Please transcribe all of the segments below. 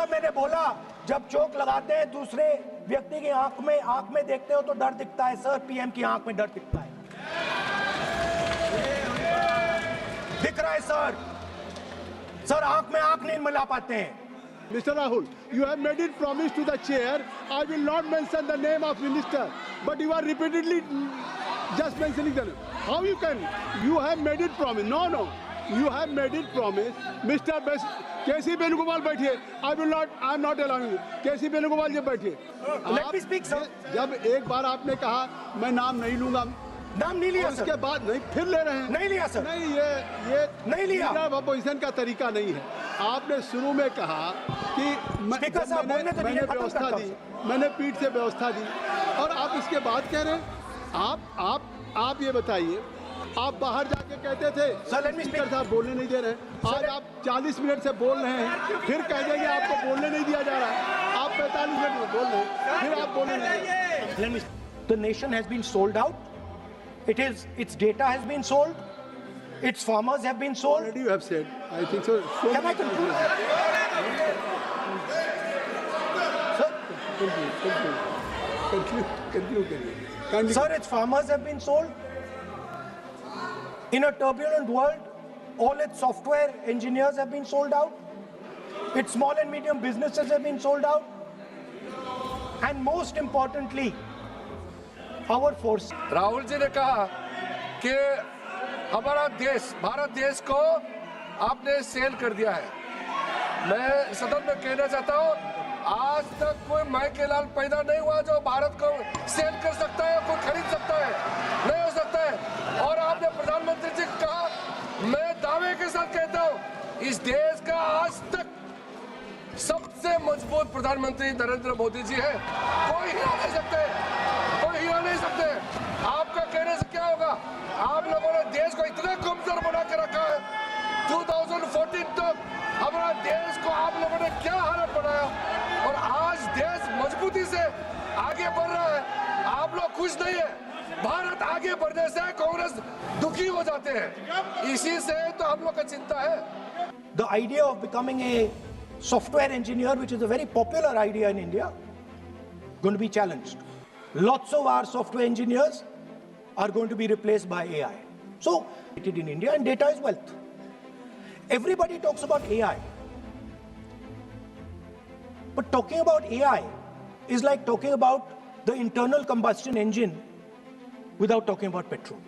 साहब मैंने बोला जब चोक लगाते हैं दूसरे व्यक्ति की आंख में देखते हो तो डर दिखता है सर, पीएम की आंख में डर दिखता है, दिख रहा है सर, आंख में आंख नहीं मिला पाते हैं। Mr. Rahul, you have made it promise to the chair. I will not mention the name of minister, but you are repeatedly just mentioning the name. How you can? You have made it promise. No. You have made it promise. Mr. KC Venugopal बैठिए. I am not allowing you. KC Venugopal जी बैठिए. Let me speak, sir. जब एक बार आपने कहा मैं नाम नहीं लूंगा, नाम नहीं लिया सर। उसके बाद नहीं, फिर ले रहे हैं। नहीं लिया सर। नहीं, ये नहीं लिया। अपोजिशन का तरीका नहीं है। आपने शुरू में कहा कि मैंने पीठ से व्यवस्था दी और आप इसके बाद कह रहे हैं। आप ये बताइए, आप बाहर जाके कहते थे स्पीकर साहब बोलने नहीं दे रहे, आज आप 40 मिनट से बोल रहे हैं, फिर कह देंगे आपको बोलने नहीं दिया जा रहा है, आप 45 मिनट में बोल रहे हैं, फिर आप बोलने नहीं। The nation has been sold out. Its data has been sold. Its farmers have been sold. Already you have said. I think so. Can I conclude? Conclude. Sir, its farmers have been sold. In a turbulent world, all its software engineers have been sold out. Its small and medium businesses have been sold out. And most importantly, our force. Rahul ji ने कहा कि हमारा देश, भारत देश को आपने cell कर दिया है। मैं सदन में कहना चाहता हूँ, आज तक कोई माइके लाल पैदा नहीं हुआ जो भारत को सेल कर सकता है, कोई खरीद सकता है, नहीं हो सकता है। और आपने प्रधानमंत्री जी को कहा, मैं दावे के साथ कहता हूँ, इस देश का आज तक सबसे मजबूत प्रधानमंत्री नरेंद्र मोदी जी है। कोई हिला नहीं सकते, कोई हिला नहीं सकते। आपका कहने से क्या होगा? आप लोगों ने देश को इतना कमजोर बना के रखा है। 2014 तक हमारा देश को आप लोगों ने क्या हालत बनाया, और आज देश मजबूती से आगे बढ़ रहा है। आप लोग खुश नहीं है। भारत आगे बढ़ने से कांग्रेस दुखी हो जाते हैं, इसी से तो हम लोग का चिंता है। The idea of becoming a software engineer, which is a very popular idea in India, going to be challenged. Lots of our software engineers are going to be replaced by AI. So, in India, and data is wealth. Everybody talks about AI. But talking about AI is like talking about the internal combustion engine without talking about petrol.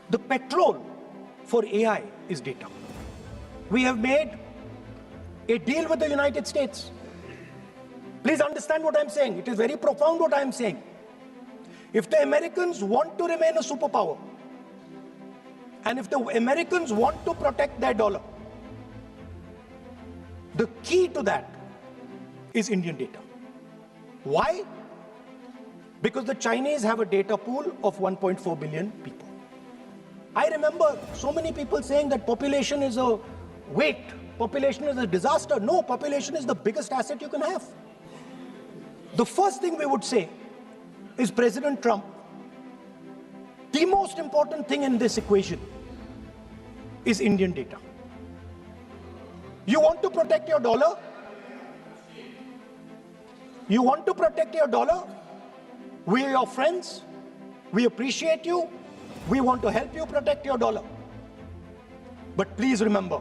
The petrol for AI is data. We have made a deal with the United States. Please understand what I'm saying. It is very profound what I'm saying. If the Americans want to remain a superpower, and if the Americans want to protect their dollar, the key to that is Indian data. Why? Because the Chinese have a data pool of 1.4 billion people. I remember so many people saying that population is a weight, population is a disaster. No, population is the biggest asset you can have. The first thing we would say is President Trump, the most important thing in this equation is Indian data. You want to protect your dollar? You want to protect your dollar? We are your friends. We appreciate you. We want to help you protect your dollar. But please remember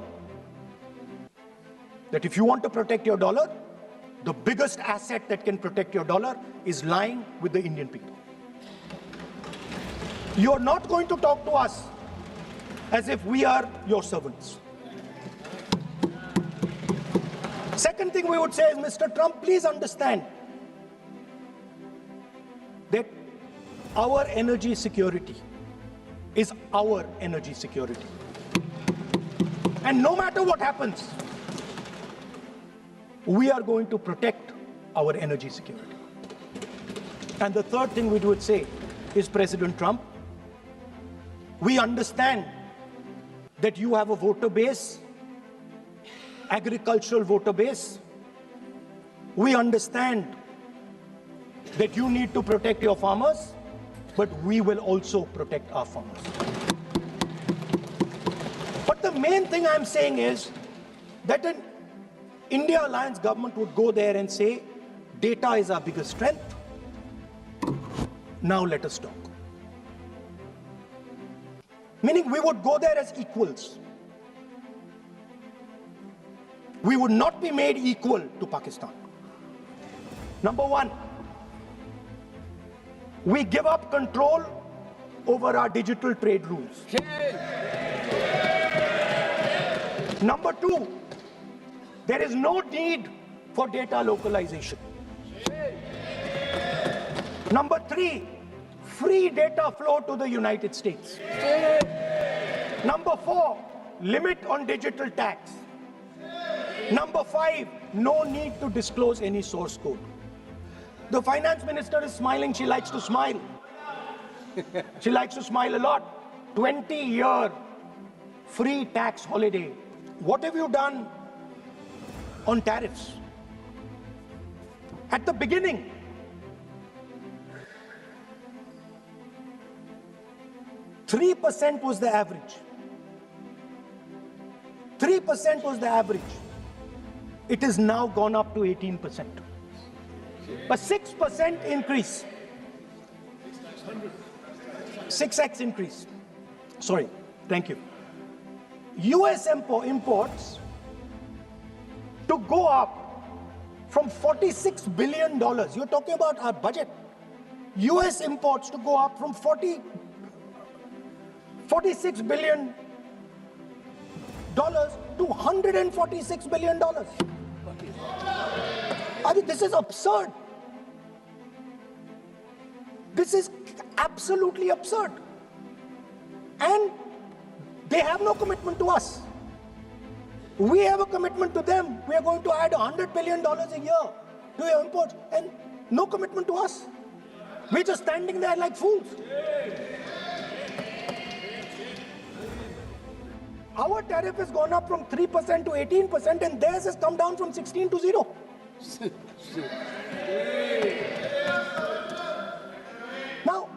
that if you want to protect your dollar, the biggest asset that can protect your dollar is lying with the Indian people. You're not going to talk to us as if we are your servants. Second thing we would say is, Mr. Trump, please understand that our energy security is our energy security. And no matter what happens, we are going to protect our energy security. And the third thing we would say is, President Trump, we understand that you have a voter base, agricultural voter base. We understand that you need to protect your farmers, but we will also protect our farmers. But the main thing I'm saying is that India Alliance government would go there and say, data is our biggest strength. Now let us talk. Meaning we would go there as equals. We would not be made equal to Pakistan. Number one, we give up control over our digital trade rules. Number two, there is no need for data localization. Number three, free data flow to the United States. Number four, limit on digital tax. Number five, no need to disclose any source code. The finance minister is smiling, she likes to smile. She likes to smile a lot. 20-year free tax holiday. What have you done on tariffs? At the beginning, %3 was the average. 3% was the average. It has now gone up to 18%. A 6% increase. 6x increase. Sorry, thank you. US imports to go up from $46 billion. You're talking about our budget. US imports to go up from $46 billion to $146 billion. I mean, this is absurd. This is absolutely absurd. And they have no commitment to us. We have a commitment to them. We are going to add $100 billion a year to your imports, and no commitment to us. We're just standing there like fools. Our tariff has gone up from 3% to 18%, and theirs has come down from 16 to 0. Now,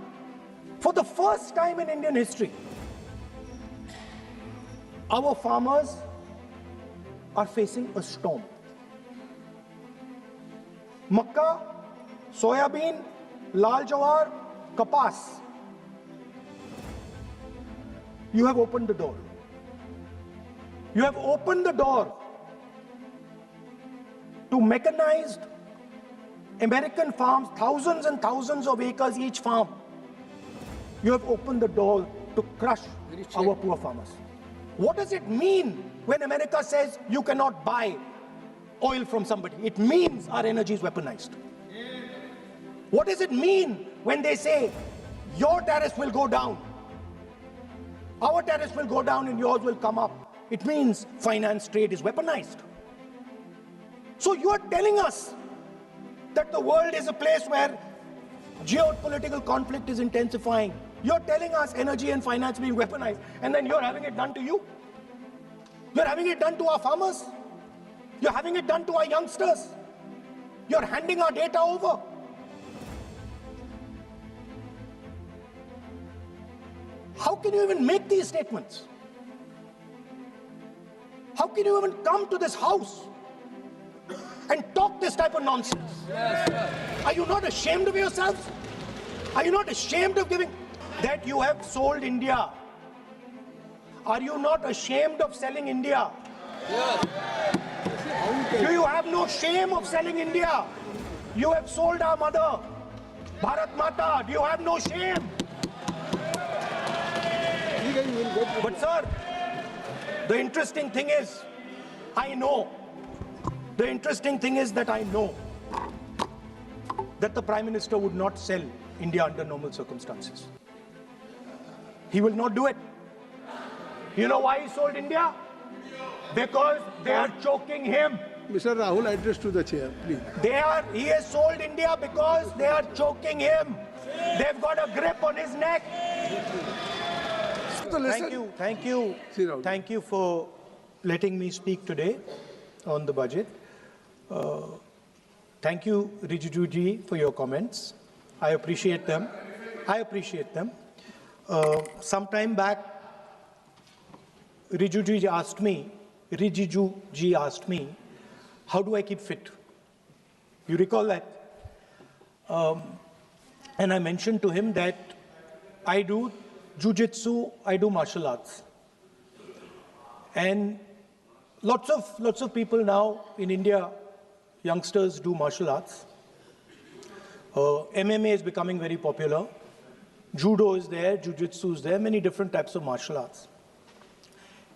for the first time in Indian history, our farmers are facing a storm. Makka, soybean, lal jawar, kapas. You have opened the door. You have opened the door to mechanized American farms, thousands and thousands of acres each farm. You have opened the door to crush our poor farmers. What does it mean when America says you cannot buy oil from somebody? It means our energy is weaponized. What does it mean when they say your tariffs will go down, our tariffs will go down and yours will come up? It means finance trade is weaponized. So you are telling us that the world is a place where geopolitical conflict is intensifying. You're telling us energy and finance being weaponized, and then you're having it done to you. You're having it done to our farmers. You're having it done to our youngsters. You're handing our data over. How can you even make these statements? How can you even come to this house and talk this type of nonsense? Are you not ashamed of yourselves? Are you not ashamed of giving that you have sold India? Are you not ashamed of selling India? Do you have no shame of selling India? You have sold our mother, Bharat Mata. Do you have no shame? But sir, the interesting thing is, I know that the Prime Minister would not sell India under normal circumstances. He will not do it. You know why he sold India? Because they are choking him. Mr. Rahul, address to the chair, please. He has sold India because they are choking him. They've got a grip on his neck. Thank you for letting me speak today on the budget. Thank you, Rijiju ji, for your comments. I appreciate them. Some time back, Rijiju ji asked me how do I keep fit? You recall that? And I mentioned to him that I do jujitsu, I do martial arts. And lots of people now in India, youngsters do martial arts. MMA is becoming very popular. Judo is there, jujitsu is there, many different types of martial arts.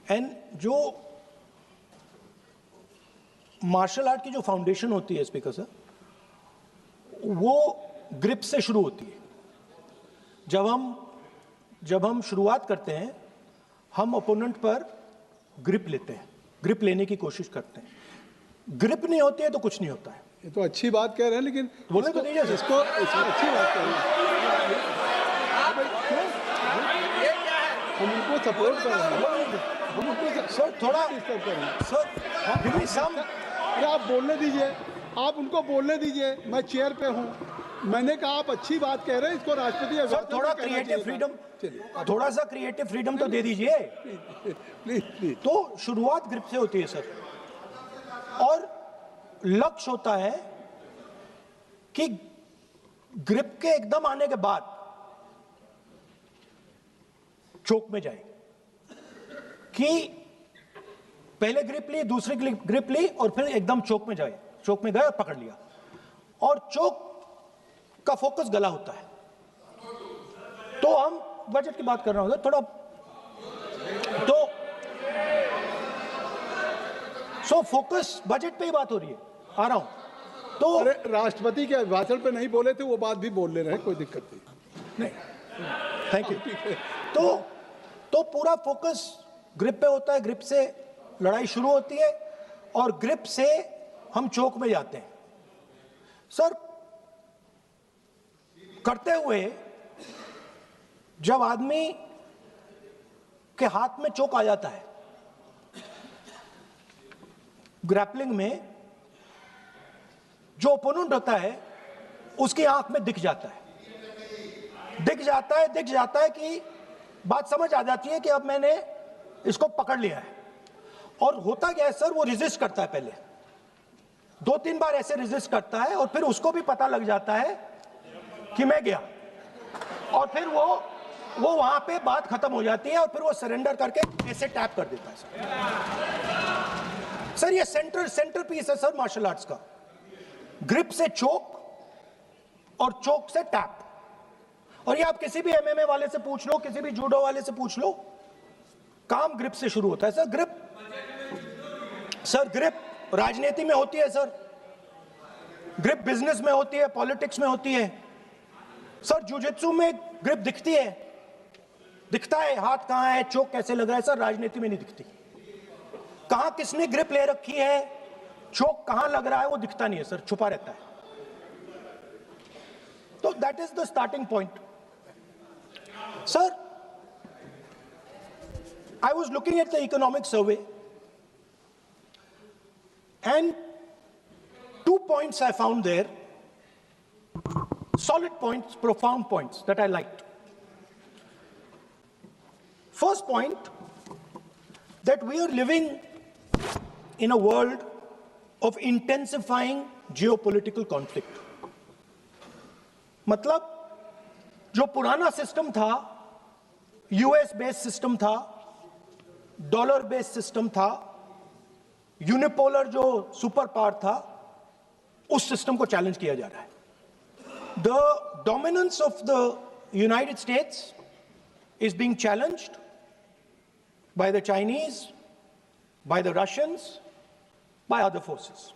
And जो martial art की जो foundation होती है speaker sir, वो grip से शुरू होती है. जब हम शुरुआत करते हैं, हम ओपोनेंट पर ग्रिप लेते हैं, ग्रिप लेने की कोशिश करते हैं. ग्रिप नहीं होती है तो कुछ नहीं होता है. ये तो अच्छी बात कह रहे हैं, लेकिन बोलने तो दीजिए इसको अच्छी बात कह रहे हैं. हम उनको सपोर्ट कर रहे हैं. हम उनको सर थोड़ा डिस्टर्ब कर रहे हैं. सर गिव मी सम. अरे आप बोलने दीजिए, आप उनको बोलने दीजिए. मैं चेयर पे हूँ. मैंने कहा आप अच्छी बात कह रहे हैं, इसको राष्ट्रपति सर अभिभाषण थोड़ा में कहना क्रिएटिव चाहिए फ्रीडम, था. चलिए थोड़ा सा क्रिएटिव फ्रीडम तो दे दीजिए. Please please. तो शुरुआत ग्रिप से होती है सर, और लक्ष्य होता है कि ग्रिप के एकदम आने के बाद चोक में जाए, कि पहले ग्रिप ली, दूसरी ग्रिप ली और फिर एकदम चोक में जाए. चोक में गए और पकड़ लिया, और चोक का फोकस गला होता है. तो हम बजट की बात कर रहे हैं थोड़ा, तो सो फोकस बजट पे ही बात हो रही है. आ रहा हूं तो. अरे राष्ट्रपति के अभिभाषण पे नहीं बोले थे, वो बात भी बोल ले रहे हैं, कोई दिक्कत नहीं. Thank you. तो पूरा फोकस ग्रिप पे होता है. ग्रिप से लड़ाई शुरू होती है और ग्रिप से हम चोक में जाते हैं. सर करते हुए जब आदमी के हाथ में चोक आ जाता है ग्रैपलिंग में, जो ओपोनेंट होता है उसकी आंख में दिख जाता है कि बात समझ आ जाती है कि अब मैंने इसको पकड़ लिया है. और होता क्या है सर, वो रेजिस्ट करता है. पहले 2-3 बार ऐसे रेजिस्ट करता है और फिर उसको भी पता लग जाता है कि मैं गया, और फिर वो वहां पे बात खत्म हो जाती है और फिर वो सरेंडर करके ऐसे टैप कर देता है. सर ये सेंटर पीस है सर मार्शल आर्ट्स का. ग्रिप से चोक और चोक से टैप. और ये आप किसी भी एमएमए वाले से पूछ लो, किसी भी जूडो वाले से पूछ लो, काम ग्रिप से शुरू होता है. सर ग्रिप राजनीति में होती है सर, ग्रिप बिजनेस में होती है, पॉलिटिक्स में होती है. सर जुजित्सु में ग्रिप दिखता है हाथ कहां है, चोक कैसे लग रहा है. सर राजनीति में नहीं दिखती. कहां किसने ग्रिप ले रखी है, चोक कहां लग रहा है, वो दिखता नहीं है सर, छुपा रहता है. तो that is the starting point. Sir I was looking at the economic survey, and 2 points I found there, solid points, profound points that I liked. First point, that we are living in a world of intensifying geopolitical conflict. मतलब जो पुराना system था, US based system था, dollar based system था, unipolar जो super power था, उस system को चैलेंज किया जा रहा है. The dominance of the United states is being challenged by the Chinese, by the Russians, by other forces.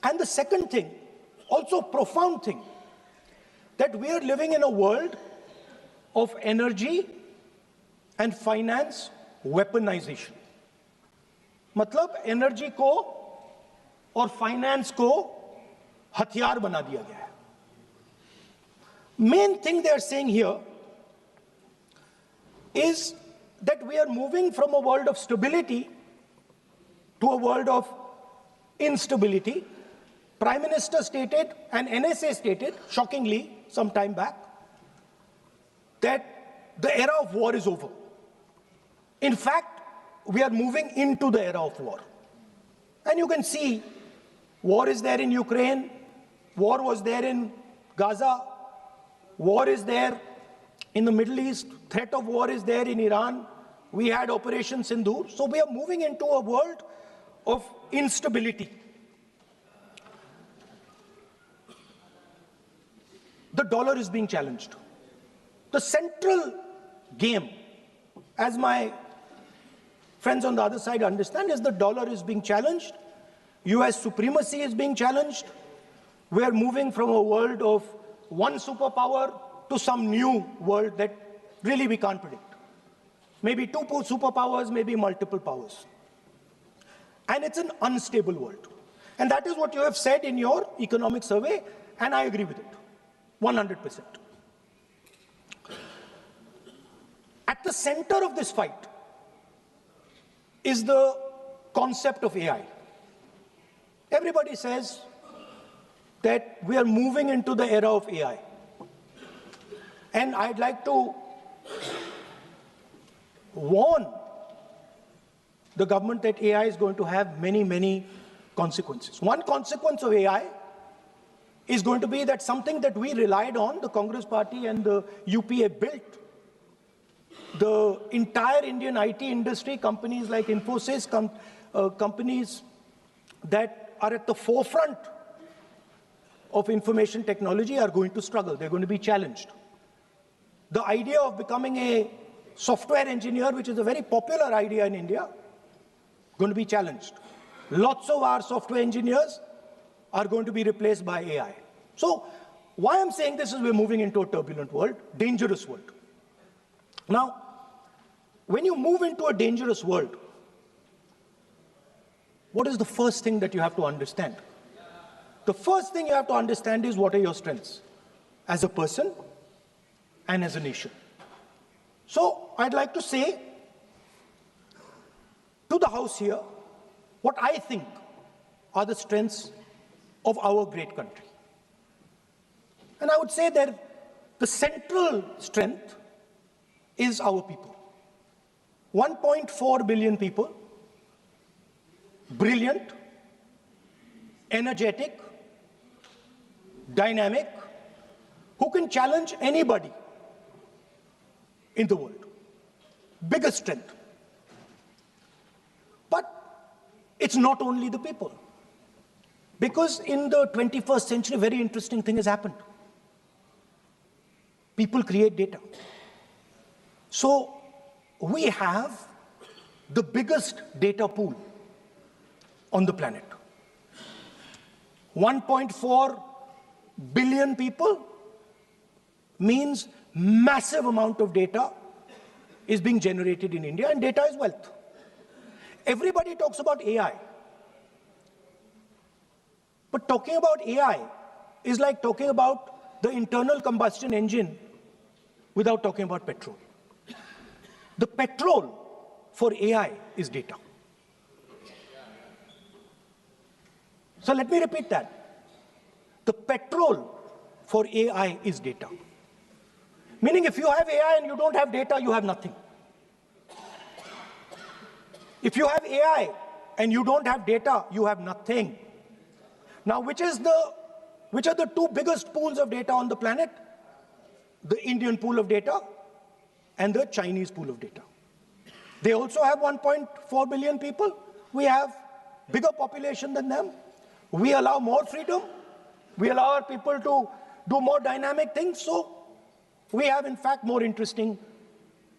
And the second thing, also profound thing, that we are living in a world of energy and finance weaponization. मतलब energy को और finance को हथियार बना दिया गया है. Main thing they are saying here is that we are moving from a world of stability to a world of instability. Prime Minister stated and NSA stated, shockingly, some time back, that the era of war is over. In fact, we are moving into the era of war. And you can see war is there in Ukraine, war was there in Gaza, war is there in the Middle East, threat of war is there in Iran. We had Operation Sindoor. So we are moving into a world of instability. The dollar is being challenged. The central game, as my friends on the other side understand, is the dollar is being challenged. US supremacy is being challenged. We are moving from a world of one superpower to some new world that really we can't predict. Maybe two superpowers, maybe multiple powers. And it's an unstable world. And that is what you have said in your economic survey, and I agree with it, 100%. At the center of this fight is the concept of AI. Everybody says that we are moving into the era of AI. And I'd like to warn the government that AI is going to have many, many consequences. One consequence of AI is going to be that something that we relied on, the Congress Party and the UPA built, the entire Indian IT industry, companies like Infosys, companies that are at the forefront of information technology are going to struggle. They're going to be challenged. The idea of becoming a software engineer, which is a very popular idea in India, going to be challenged. Lots of our software engineers are going to be replaced by AI. So why I'm saying this is we're moving into a turbulent world, dangerous world. Now, when you move into a dangerous world, what is the first thing that you have to understand? The first thing you have to understand is what are your strengths as a person and as a nation. So I'd like to say to the House here what I think are the strengths of our great country. And I would say that the central strength is our people. 1.4 billion people, brilliant, energetic, dynamic, who can challenge anybody in the world. Biggest strength. But it's not only the people. Because in the 21st century, a very interesting thing has happened. People create data. So we have the biggest data pool on the planet. 1.4 billion people means massive amount of data is being generated in India, and data is wealth. Everybody talks about AI. But talking about AI is like talking about the internal combustion engine without talking about petrol. The petrol for AI is data. So let me repeat that. The petrol for AI is data. Meaning if you have AI and you don't have data, you have nothing. If you have AI and you don't have data, you have nothing. Now, which are the two biggest pools of data on the planet? The Indian pool of data and the Chinese pool of data. They also have 1.4 billion people. We have bigger population than them. We allow more freedom. We allow our people to do more dynamic things. So we have, in fact, more interesting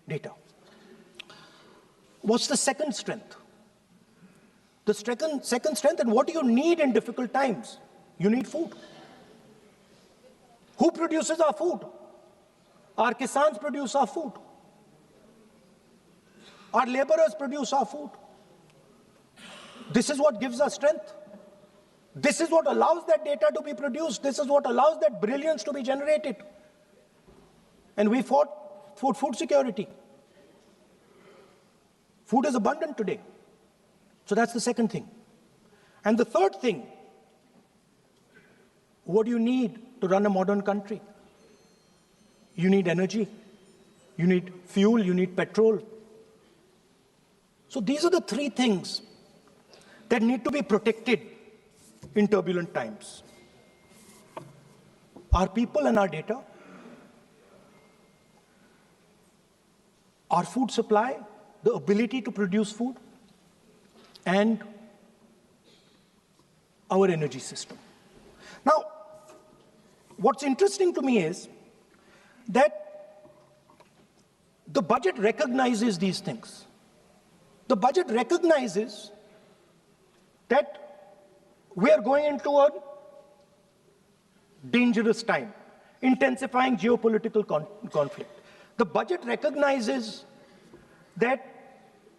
data. What's the second strength? The second strength, and what do you need in difficult times? You need food. Who produces our food? Our kisans produce our food. Our laborers produce our food. This is what gives us strength. This is what allows that data to be produced. This is what allows that brilliance to be generated. And we fought for food security. Food is abundant today. So that's the second thing. And the third thing, what do you need to run a modern country? You need energy. You need fuel. You need petrol. So these are the three things that need to be protected in turbulent times. Our people and our data, our food supply, the ability to produce food, and our energy system. Now, what's interesting to me is that the budget recognizes these things. The budget recognizes that we are going into a dangerous time, intensifying geopolitical conflict. The budget recognizes that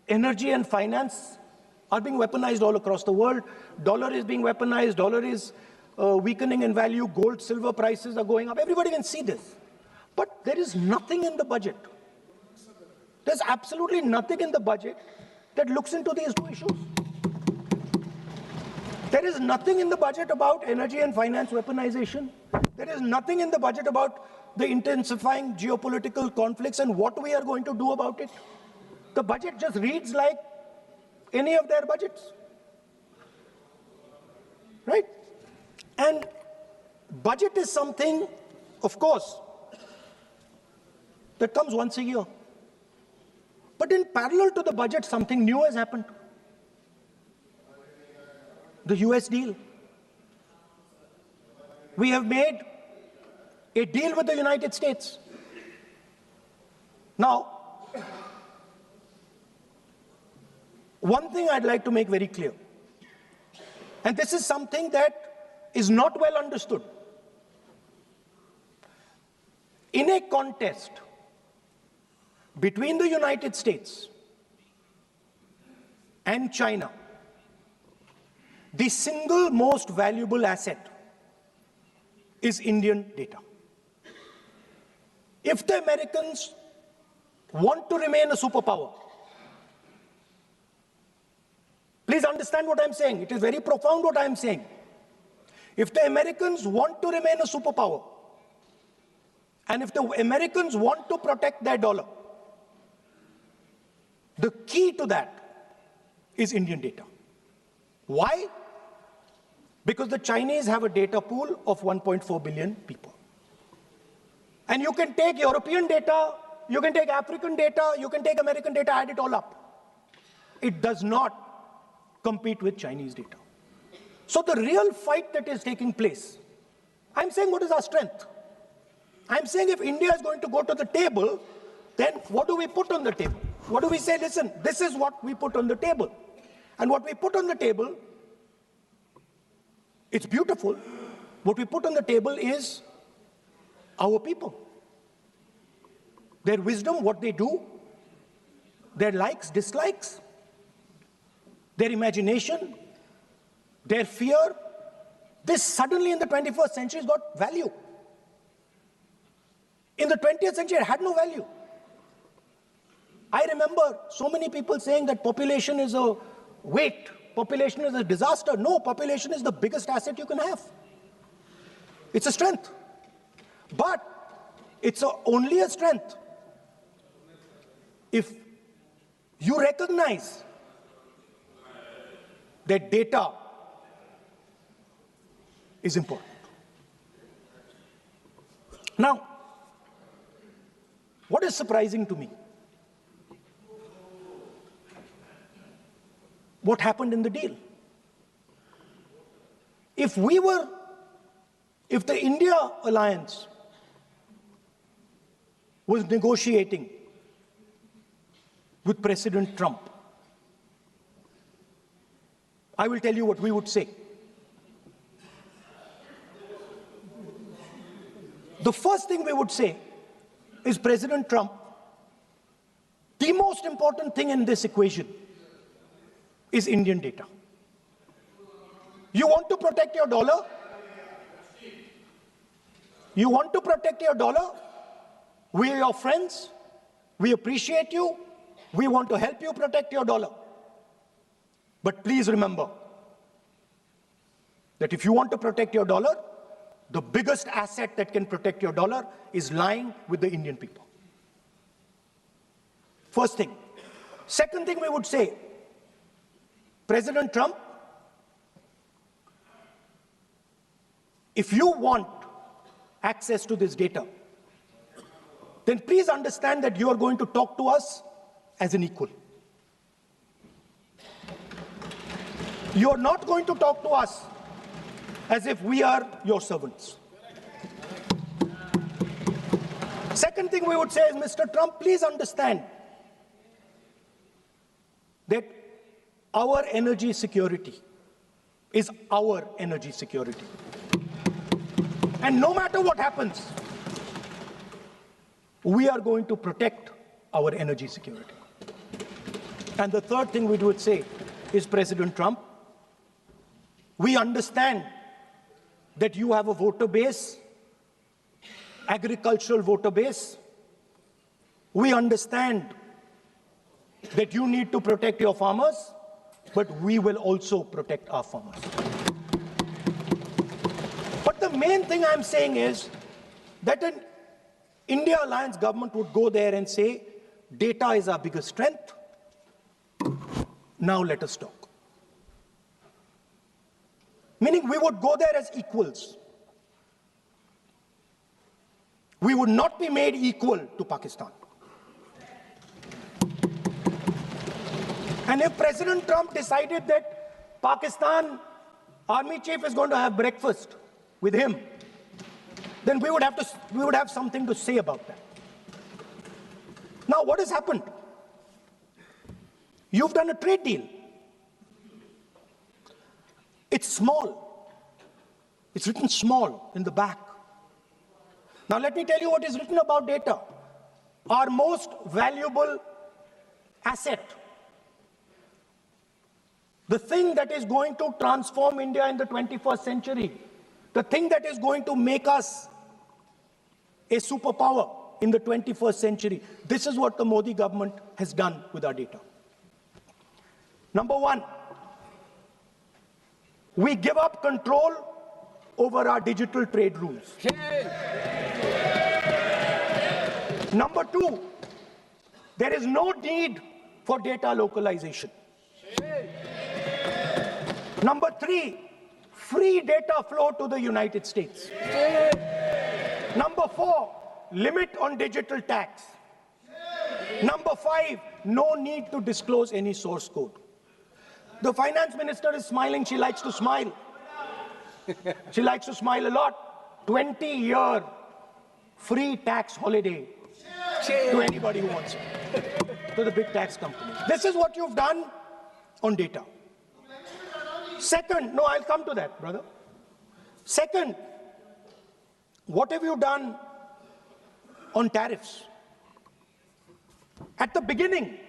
energy and finance are being weaponized all across the world. Dollar is being weaponized, dollar is weakening in value, gold, silver prices are going up. Everybody can see this. But there is nothing in the budget. There's absolutely nothing in the budget that looks into these two issues. There is nothing in the budget about energy and finance weaponization. There is nothing in the budget about the intensifying geopolitical conflicts and what we are going to do about it. The budget just reads like any of their budgets, right? And budget is something, of course, that comes once a year. But in parallel to the budget, something new has happened. The US deal. We have made a deal with the United States. Now, one thing I'd like to make very clear, and this is something that is not well understood. In a contest between the United States and China, the single most valuable asset is Indian data. If the Americans want to remain a superpower, please understand what I'm saying. It is very profound what I'm saying. If the Americans want to remain a superpower, and if the Americans want to protect their dollar, the key to that is Indian data. Why? Because the Chinese have a data pool of 1.4 billion people. And you can take European data, you can take African data, you can take American data, add it all up. It does not compete with Chinese data. So the real fight that is taking place, I'm saying what is our strength? I'm saying if India is going to go to the table, then what do we put on the table? What do we say? Listen, this is what we put on the table. And what we put on the table, it's beautiful. What we put on the table is our people. Their wisdom, what they do, their likes, dislikes, their imagination, their fear. This suddenly in the 21st century has got value. In the 20th century, it had no value. I remember so many people saying that population is a weight, population is a disaster. No, population is the biggest asset you can have. It's a strength. But it's only a strength if you recognize that data is important. Now, what is surprising to me? What happened in the deal? If the India alliance was negotiating with President Trump, I will tell you what we would say. The first thing we would say is, President Trump, the most important thing in this equation is Indian data. You want to protect your dollar? You want to protect your dollar? We are your friends. We appreciate you. We want to help you protect your dollar. But please remember that if you want to protect your dollar, the biggest asset that can protect your dollar is lying with the Indian people. First thing. Second thing we would say, President Trump, If you want access to this data, then please understand that you are going to talk to us as an equal. You are not going to talk to us as if we are your servants. Second thing we would say is, Mr. Trump, please understand that our energy security is our energy security. And no matter what happens, we are going to protect our energy security. And the third thing we would say is, President Trump, we understand that you have a voter base, agricultural voter base. We understand that you need to protect your farmers, but we will also protect our farmers. But the main thing I'm saying is that an India Alliance government would go there and say, data is our biggest strength. Now let us talk. Meaning we would go there as equals. We would not be made equal to Pakistan. And if President Trump decided that Pakistan army chief is going to have breakfast with him, then we would have something to say about that. Now, what has happened? You've done a trade deal. It's small. It's written small in the back. Now, let me tell you what is written about data. Our most valuable asset, the thing that is going to transform India in the 21st century, the thing that is going to make us a superpower in the 21st century. This is what the Modi government has done with our data. Number one, we give up control over our digital trade rules. Number two, there is no need for data localization. Number three, free data flow to the United States. Number four, limit on digital tax. Number five, no need to disclose any source code. The finance minister is smiling. She likes to smile. She likes to smile a lot. 20-year free tax holiday to anybody who wants it, to the big tax companies. This is what you've done on data. Second, no, I'll come to that, brother. Second, what have you done on tariffs? At the beginning,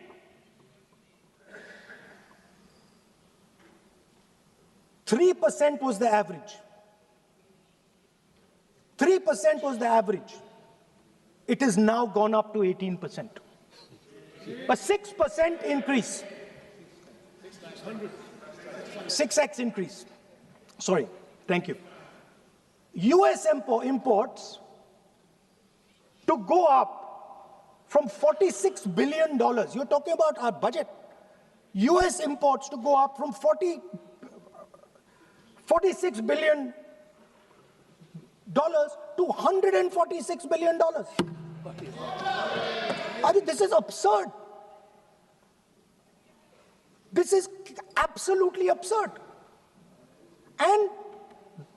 %3 was the average. 3% was the average. It has now gone up to 18%. A 6% increase. 6x increase. Sorry, thank you. US imports to go up from $46 billion. You're talking about our budget. US imports to go up from $46 billion to $146 billion. I mean, this is absurd. This is absolutely absurd. And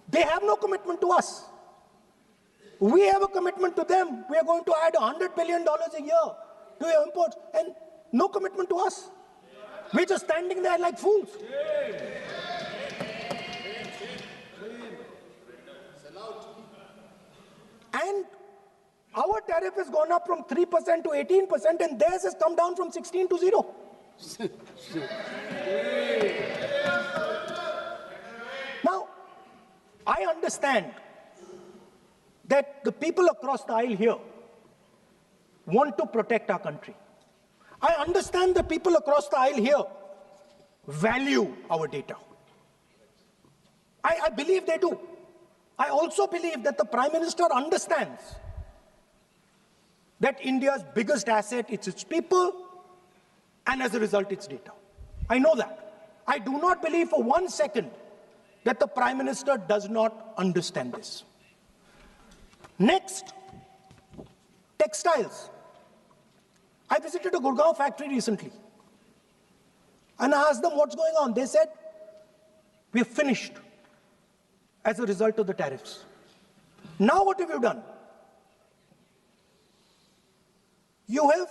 they have no commitment to us. We have a commitment to them. We are going to add $100 billion a year to your imports, and no commitment to us. We're just standing there like fools. And our tariff has gone up from 3% to 18%, and theirs has come down from 16 to 0. Now, I understand that the people across the aisle here want to protect our country. I understand the people across the aisle here value our data. I believe they do. I also believe that the Prime Minister understands that India's biggest asset is its people, and as a result, its data. I know that. I do not believe for 1 second that the Prime Minister does not understand this. Next, textiles. I visited a Gurgaon factory recently and I asked them what's going on. They said, we are finished as a result of the tariffs. Now what have you done? You have,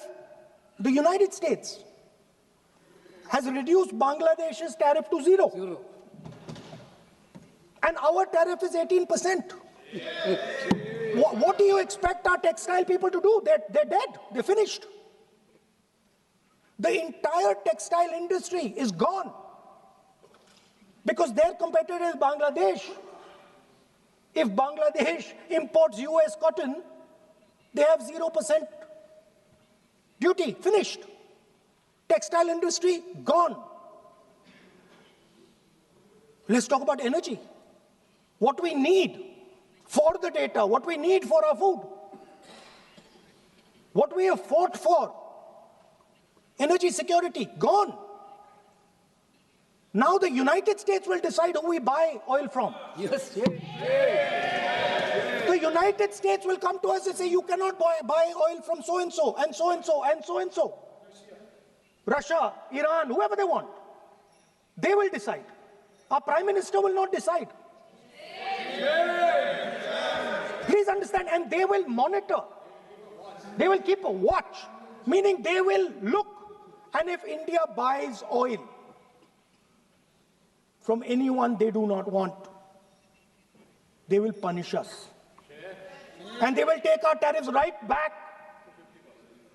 the United States has reduced Bangladesh's tariff to zero. And our tariff is 18%. What do you expect our textile people to do? They're dead. They're finished. The entire textile industry is gone because their competitor is Bangladesh. If Bangladesh imports US cotton, they have 0% duty. Finished. Textile industry gone. Let's talk about energy. What we need for the data, what we need for our food, what we have fought for, energy security, gone. Now the United States will decide who we buy oil from. Yes. The United States will come to us and say, you cannot buy oil from so-and-so, and so-and-so, and so-and-so. Russia, Iran, whoever they want. They will decide. Our Prime Minister will not decide. Please understand, and they will monitor. They will keep a watch, meaning they will look, and if India buys oil from anyone they do not want, they will punish us. And they will take our tariffs right back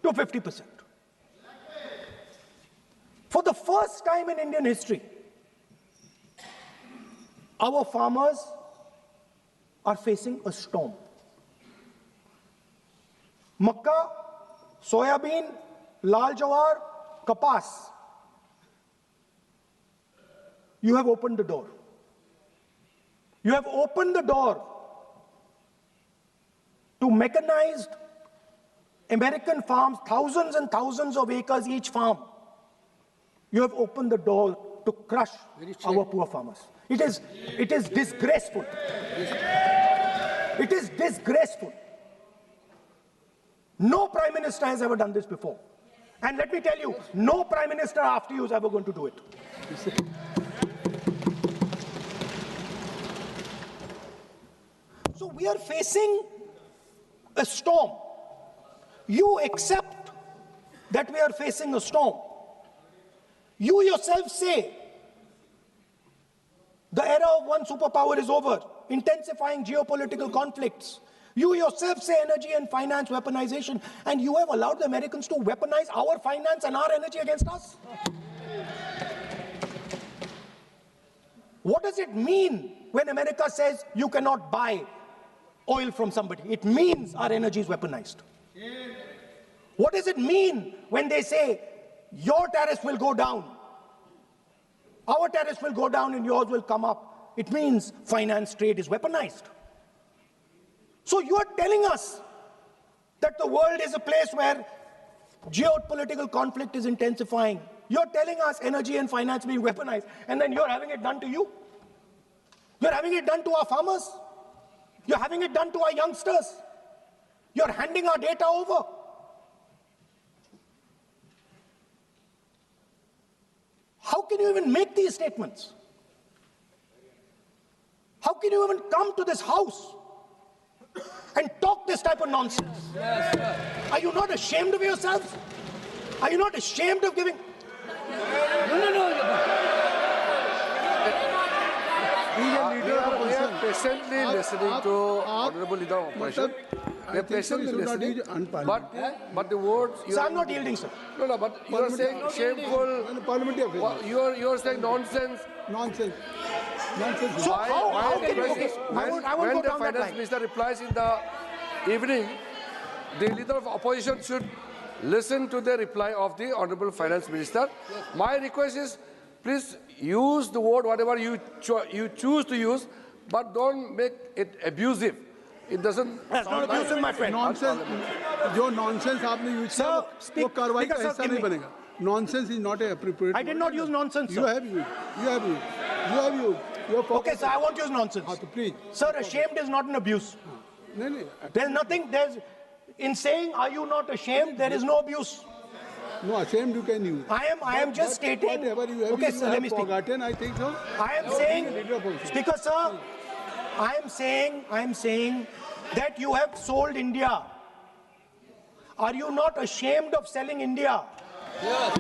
to 50%. For the first time in Indian history, our farmers are facing a storm. Makkah, soybean, lal jawar, kapas. You have opened the door. You have opened the door to mechanized American farms, thousands and thousands of acres each farm. You have opened the door to crush our poor farmers. It is disgraceful. It is disgraceful. No Prime Minister has ever done this before. And let me tell you, no Prime Minister after you is ever going to do it. So we are facing a storm. You accept that we are facing a storm. You yourself say the era of one superpower is over, intensifying geopolitical conflicts. You yourself say energy and finance weaponization, and you have allowed the Americans to weaponize our finance and our energy against us. What does it mean when America says you cannot buy oil from somebody? It means our energy is weaponized. What does it mean when they say your tariffs will go down, our tariffs will go down and yours will come up? It means finance trade is weaponized. So you are telling us that the world is a place where geopolitical conflict is intensifying. You're telling us energy and finance being weaponized, and then you're having it done to you. You're having it done to our farmers. You're having it done to our youngsters. You're handing our data over. How can you even make these statements? How can you even come to this house and talk this type of nonsense? Are you not ashamed of yourselves? Are you not ashamed of giving? We are patiently listening to Honorable Leader of Opposition. We are patiently listening. But the words... So I'm not yielding, sir. No, but you are saying shameful... Parliamentary affairs. You are saying nonsense. Nonsense. Nonsense. So how can you... Okay, I won't When go the down that Finance line. Minister replies in the evening, the Leader of Opposition should listen to the reply of the Honorable Finance Minister. Yes. My request is, please use the word whatever you choose to use, but don't make it abusive. It doesn't. That's not abusive, my friend. Nonsense. जो nonsense आपने use किया Sir, speak. वो कार्रवाई का Because, sir, हिस्सा give नहीं me. बनेगा. Nonsense is not a appropriate. I did not use nonsense, You sir. have used. You have used. You have used. You're Okay, sir, I won't use nonsense. हाँ, तो please. Sir, ashamed is not an abuse. नहीं नहीं. There's nothing, in saying, are you not ashamed, there is no abuse. No, ashamed you can use. I am just stating. Whatever you have, Okay, you sir, have let me speak. forgotten, I think so. I am saying, Leader of opposition. Speaker sir, I am saying that you have sold India. Are you not ashamed of selling India? How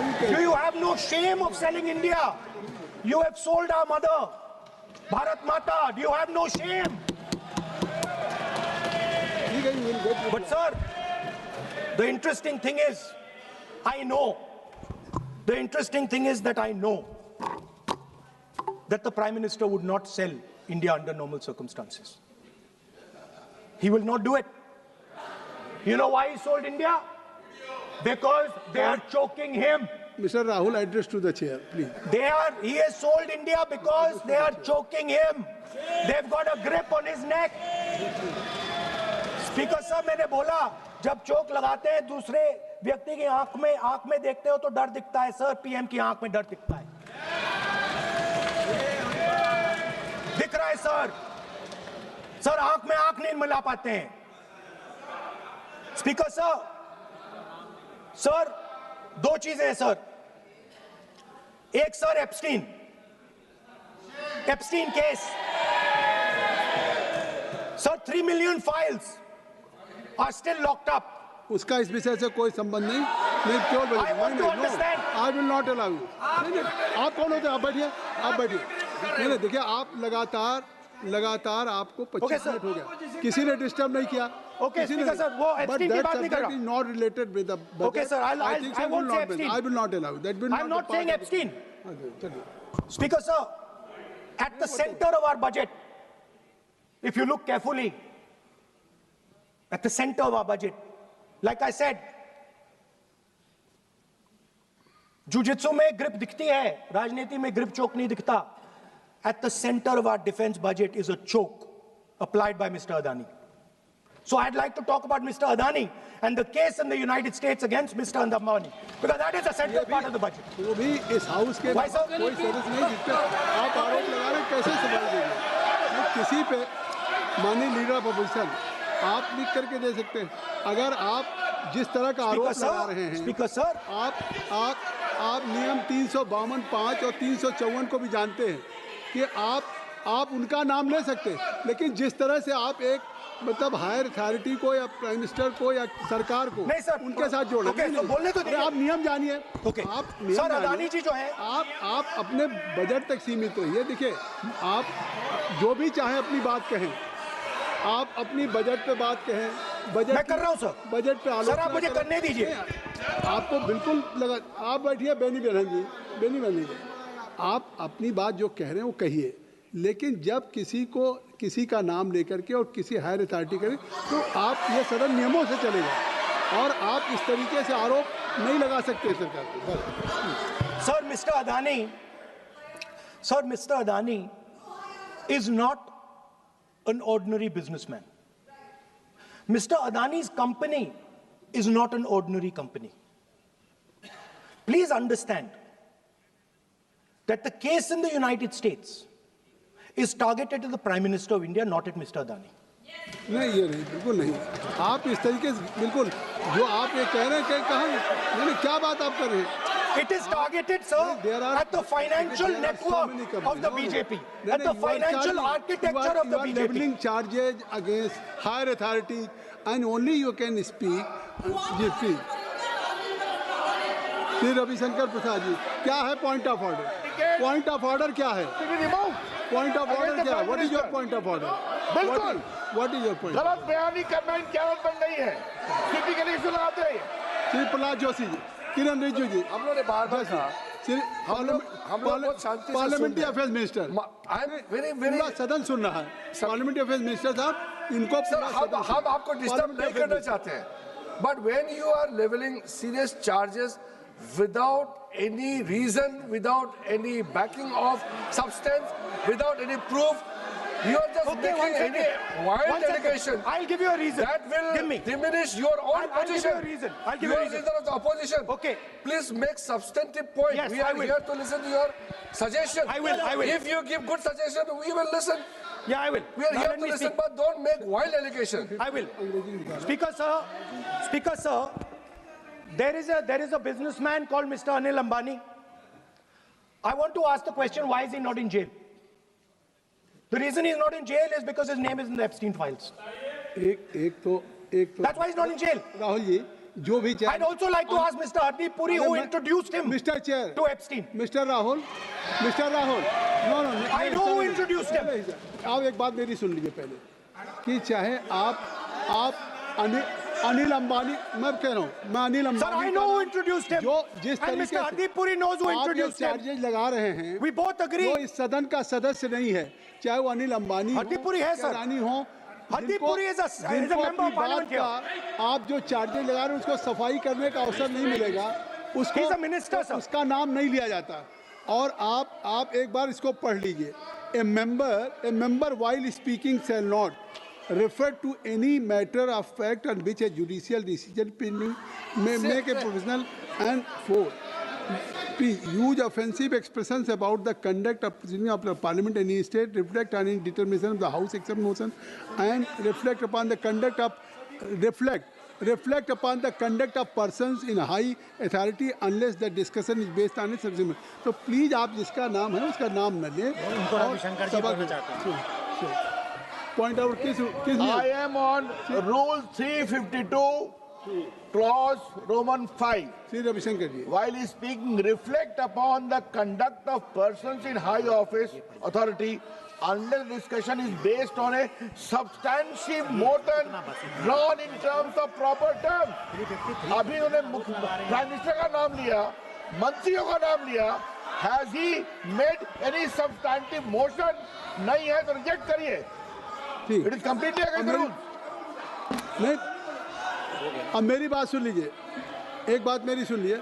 you can? Do you have no shame of selling India? You have sold our mother, Bharat Mata. Do you have no shame? ठीक है, you will get. But sir, the interesting thing is, I know that the Prime Minister would not sell India under normal circumstances. He will not do it. You know why he sold India? Because they are choking him. Mr. Rahul, address to the chair, please. He has sold India because they are choking him. They've got a grip on his neck. Speaker साहब, मैंने बोला जब चोक लगाते हैं दूसरे व्यक्ति की आंख में देखते हो तो डर दिखता है सर, पीएम की आंख में डर दिखता है, दिख रहा है सर आंख में आंख नहीं मिला पाते हैं. स्पीकर सर दो चीजें हैं सर. एक sir Epstein case sir, 3 million files are still locked up. उसका इस विषय से कोई संबंध नहीं. मैं क्यों बोलूं? I want to understand. I will not allow you. नहीं, आप कौन होते हैं? आप बैठिए. नहीं, देखिए आप लगातार आपको 25 मिनट हो गया. किसी ने डिस्टर्ब नहीं किया. Okay, Speaker sir, वो एप्स्टीन की बात नहीं कर रहा. But that subject is not related with the budget. Okay, sir, I won't say Epstein. I will not allow you. That will I'm not saying Epstein. चलिए. Speaker sir, at the center of our budget, if you look carefully, at the center of our budget, like I said, jujitsu में grip दिखती है, राजनीति में grip choke नहीं दिखता. At the center of our defense budget is a choke applied by Mr. Adani. So I'd like to talk about Mr. Adani and the case in the United States against Mr. Ambani, because that is a central part of the budget. वो भी इस house के Why, sir? कोई सदस्य नहीं जिस पे आप आरोप लगा रहे हैं, कैसे सवाल देंगे? किसी पे माननीय लीडर ऑफ अपोजिशन आप लिख करके दे सकते हैं. अगर आप जिस तरह का आरोप लगा रहे हैं, स्पीकर सर, आप नियम 352(5) और 354 को भी जानते हैं कि आप उनका नाम ले सकते, लेकिन जिस तरह से आप एक मतलब हायर अथॉरिटी को या प्राइम मिनिस्टर को या सरकार को नहीं सर, उनके साथ जोड़ ओके, तो बोलने तो दीजिए. आप नियम जानिए. ओके, आप नियम सर, जानिए. अदानी जी जो है, आप अपने बजट तक सीमित रहिए. देखिए, आप जो भी चाहें अपनी बात कहें, आप अपनी बजट पे बात कहें. बजट मैं कर रहा हूं सर. बजट पे आलोचना सर, आप मुझे करें. करने दीजिए. आपको बिल्कुल लगा. आप बैठिए बेनी बहन जी, आप अपनी बात जो कह रहे हैं वो कहिए, लेकिन जब किसी का नाम लेकर के और किसी हायर अथॉरिटी करें तो आप ये सदन नियमों से चलेगा और आप इस तरीके से आरोप नहीं लगा सकते सरकार को. Sir, mister Adani is not an ordinary businessman. Mr. Adani's company is not an ordinary company. Please understand that the case in the United States is targeted to the Prime Minister of India, not at Mr. Adani. नहीं, ये नहीं, बिल्कुल नहीं. आप इस तरीके से बिल्कुल जो आप ये कह रहे हैं, कहाँ नहीं, क्या बात आप कर रहे हैं? It is targeted, sir, at the financial network of the BJP, at the financial architecture of the BJP. You are leveling charges against higher authorities, and only you can speak. जी, श्री रविशंकर प्रसाद जी, क्या है point of order? Point of order क्या है? Point of order क्या है? What is your point of order? बिल्कुल, what is your point? गलत बयानी करना इनकी आदत बन गई है. टिपिकली सुनाते हैं. श्री प्रहलाद जोशी जी, किरण रिजिजू जी, हम लोगों ने बार-बार कहा, श्री हम लोग बहुत शांति से पार्लियामेंट्री सुन रहे हैं. Affairs minister, I am very पूरा सदन सुन रहा है. पार्लियामेंट्री अफेयर्स मिनिस्टर साहब, इनको सर, पूरा सदन हम आपको डिस्टर्ब नहीं करना चाहते हैं, but when you are levelling serious charges without any reason, without any backing of substance, without any proof, You are just Okay, one making any second. wild One second. allegation. I'll give you a reason. That Give will me. diminish your own I'll give position. you a reason. I'll give you you a are reason. leader of the opposition. Okay. Please make substantive point. Yes, we I are will. here to listen to your suggestion. I will. If you give good suggestion, we will listen. Yeah, I will. We are Now here let to me listen, speak. but don't make wild allegation. I will. Speaker, sir, there is a businessman called Mr. Anil Ambani. I want to ask the question, why is he not in jail? The reason he's not in jail is because his name is in the Epstein files. एक तो That's why he's not in jail. Rahul ji जो भी I'd also like to ask Mr. Hardeep Puri, who introduced him mister chair to Epstein. Mister Rahul no I know who introduced him. आप एक बात मेरी सुन लीजिए पहले कि चाहे आप अनिल अंबानी मैं कह रहा हूँ मैं Anil Sir, Ambani I know who introduced him. जो जिस And तरीके Mr. Hardeep Puri knows who आप जो introduced him. चार्जेज लगा रहे हैं We both agree. वो इस सदन का सदस्य नहीं है चाहे वो अनिल अंबानी हो हरदीप पुरी है, या सर। रानी हो हरदीप जिनको- पुरी is a जिनको member of अपनी parliament बात का आप जो चार्जेज लगा रहे हैं उसको सफाई करने का अवसर नहीं मिलेगा उसको He's a minister, sir. उसका नाम नहीं लिया जाता और आप एक बार इसको पढ़ लीजिए ए member while speaking shall not refer to any matter of fact on which a judicial decision pending may make a provisional and for use offensive expressions about the conduct of proceeding of the parliament in any state, reflect on any determination of the House except motion, and reflect upon the conduct of persons in high authority unless the discussion is based on its subject. तो please आप जिसका नाम है उसका नाम न लें point out किस I am on Rule 352, Clause Roman 5. Shri Ravishankar ji While speaking, reflect upon the conduct of persons in high office, authority, unless discussion is based on a substantive motion drawn in terms of proper terms. अभी उन्होंने prime minister का नाम लिया, मंत्रियों का नाम लिया. Has he made any substantive motion? नहीं है तो रिजेक्ट करिए. ठीक It is completely against the rules. नहीं अब मेरी बात सुन लीजिए एक बात मेरी सुन लीजिए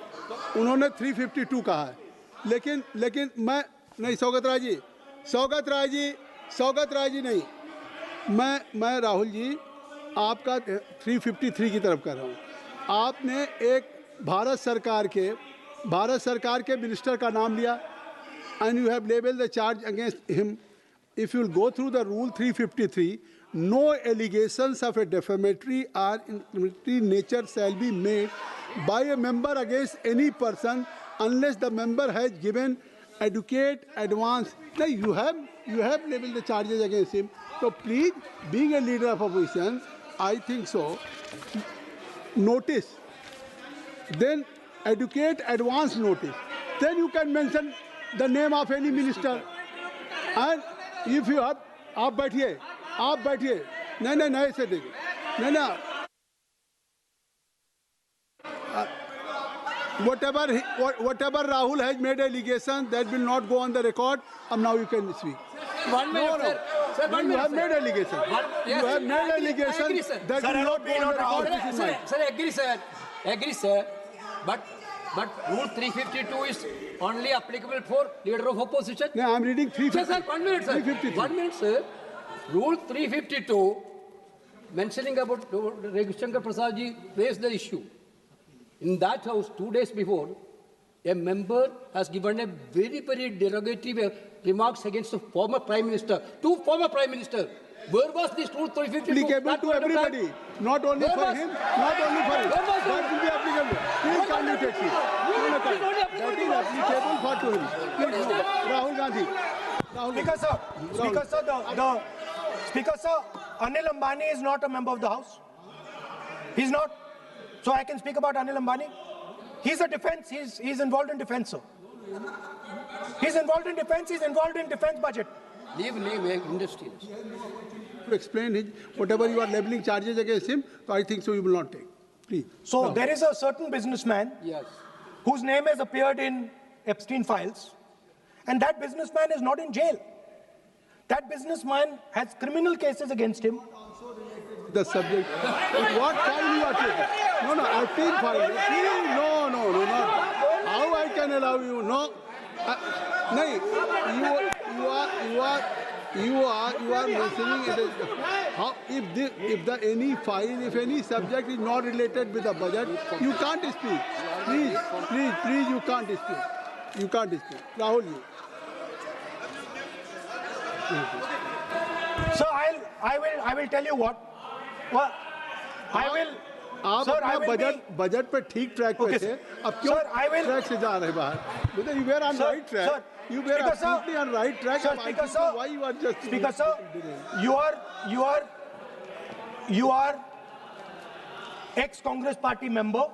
उन्होंने 352 कहा है लेकिन मैं नहीं सौगत राय जी नहीं मैं राहुल जी आपका 353 की तरफ कर रहा हूँ आपने एक भारत सरकार के मिनिस्टर का नाम लिया and you have labeled the charge against him. If you will go through the rule 353, no allegations of a defamatory or incriminatory nature shall be made by a member against any person unless the member has given adequate advance. Now you have labeled the charges against him. So please, being a leader of opposition, I think so. Notice, then adequate advance notice. Then you can mention the name of any minister. And if you have, आप बैठिए नहीं ऐसे देखिए नहीं whatever Rahul has made allegation that will not go on the record. Now you can speak. 1 minute, sir. Sir, 1 You minute, have sir. made allegation. Yes, You have made I agree, allegation sir. that Sir, will not go on the record. Rahul. This is mine. Sir, agree, sir. But Rule 352 is only applicable for leader of opposition. No, I'm reading Sir, 350. 1 minute, sir. 353. 1 minute, sir. Rule 352, mentioning about Ravi Shankar Prasad ji raised the issue. In that house, 2 days before, a member has given a very, very derogatory remarks against the former Prime Minister, two former Prime Ministers. Where was this Rule 352? Applicable That to point of time? everybody, not only Where for was- him, not only for him. Where was That will be applicable. Please come to taxi. That is applicable for to him. Please, Rahul Gandhi. Speaker, sir, Anil Ambani is not a member of the House. He's not. So I can speak about Anil Ambani. He's a defense. He's involved in defense, sir. He's involved in defense. He's involved in defense budget. Leave industry. To explain his, whatever you are labeling charges against him, so I think so you will not take. Please. So there is a certain businessman Yes. whose name has appeared in Epstein files, and that businessman is not in jail. That businessman has criminal cases against him. The subject. What file you are taking? No, Epstein file. No, not. How I can allow you? No. No, You are mentioning it. How if any file, if any subject is not related with the budget, you can't speak. Please, you can't speak. You can't speak. Rahul, you. So I will tell you what. I will. आप Sir, I अपना will budget पे ठीक track पे Okay, थे sir. अब क्यों Sir, I will- track से जा रहे बाहर मतलब you were on Sir, right track sir, you were Speaker, sir. absolutely on right track Sir, and I Speaker, think sir. why you are just Speaker, sir, you are ex-Congress party member.